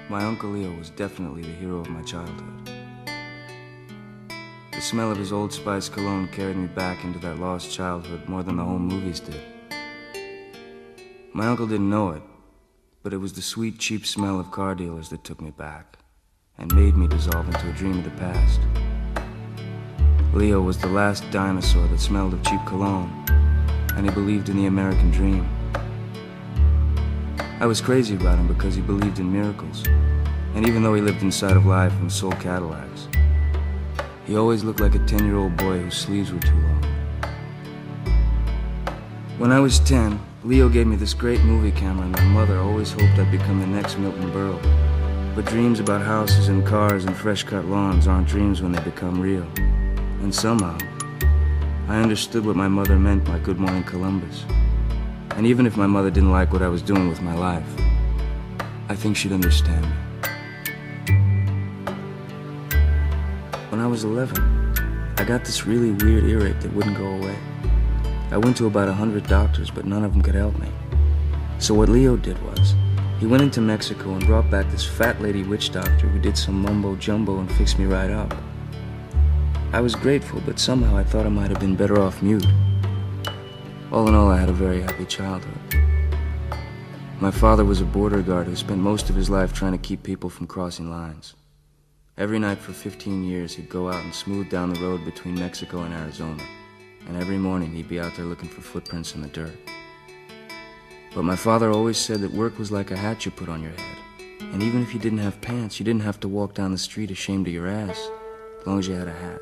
My Uncle Leo was definitely the hero of my childhood. The smell of his Old Spice cologne carried me back into that lost childhood more than the home movies did. My uncle didn't know it, but it was the sweet, cheap smell of car dealers that took me back and made me dissolve into a dream of the past. Leo was the last dinosaur that smelled of cheap cologne, and he believed in the American dream. I was crazy about him because he believed in miracles, and even though he lived inside of life and sold Cadillacs, he always looked like a 10-year-old boy whose sleeves were too long. When I was 10, Leo gave me this great movie camera, and my mother always hoped I'd become the next Milton Berle. But dreams about houses and cars and fresh-cut lawns aren't dreams when they become real. And somehow, I understood what my mother meant by Good Morning Columbus. And even if my mother didn't like what I was doing with my life, I think she'd understand me. When I was 11, I got this really weird earache that wouldn't go away. I went to about 100 doctors, but none of them could help me. So what Leo did was, he went into Mexico and brought back this fat lady witch doctor who did some mumbo-jumbo and fixed me right up. I was grateful, but somehow I thought I might have been better off mute. All in all, I had a very happy childhood. My father was a border guard who spent most of his life trying to keep people from crossing lines. Every night for 15 years, he'd go out and smooth down the road between Mexico and Arizona. And every morning, he'd be out there looking for footprints in the dirt. But my father always said that work was like a hat you put on your head. And even if you didn't have pants, you didn't have to walk down the street ashamed of your ass, as long as you had a hat.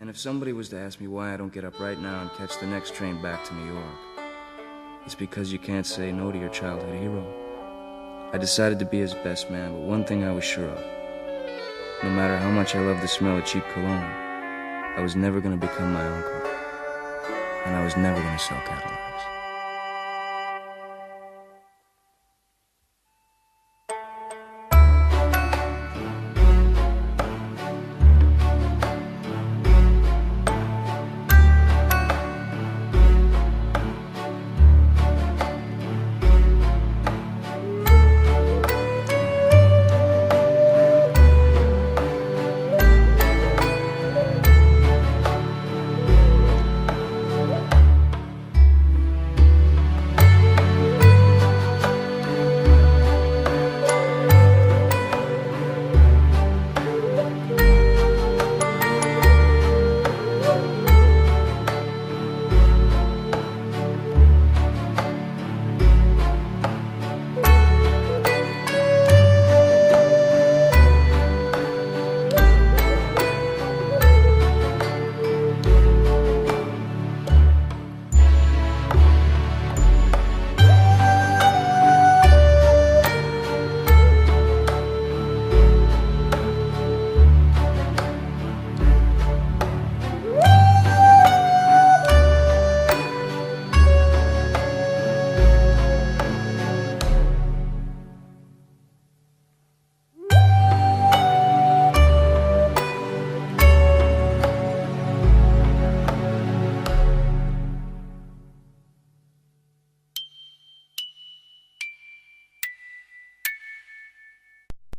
If somebody was to ask me why I don't get up right now and catch the next train back to New York, it's because you can't say no to your childhood hero. I decided to be his best man, but one thing I was sure of. No matter how much I loved the smell of cheap cologne, I was never going to become my uncle, and I was never going to sell Cadillacs.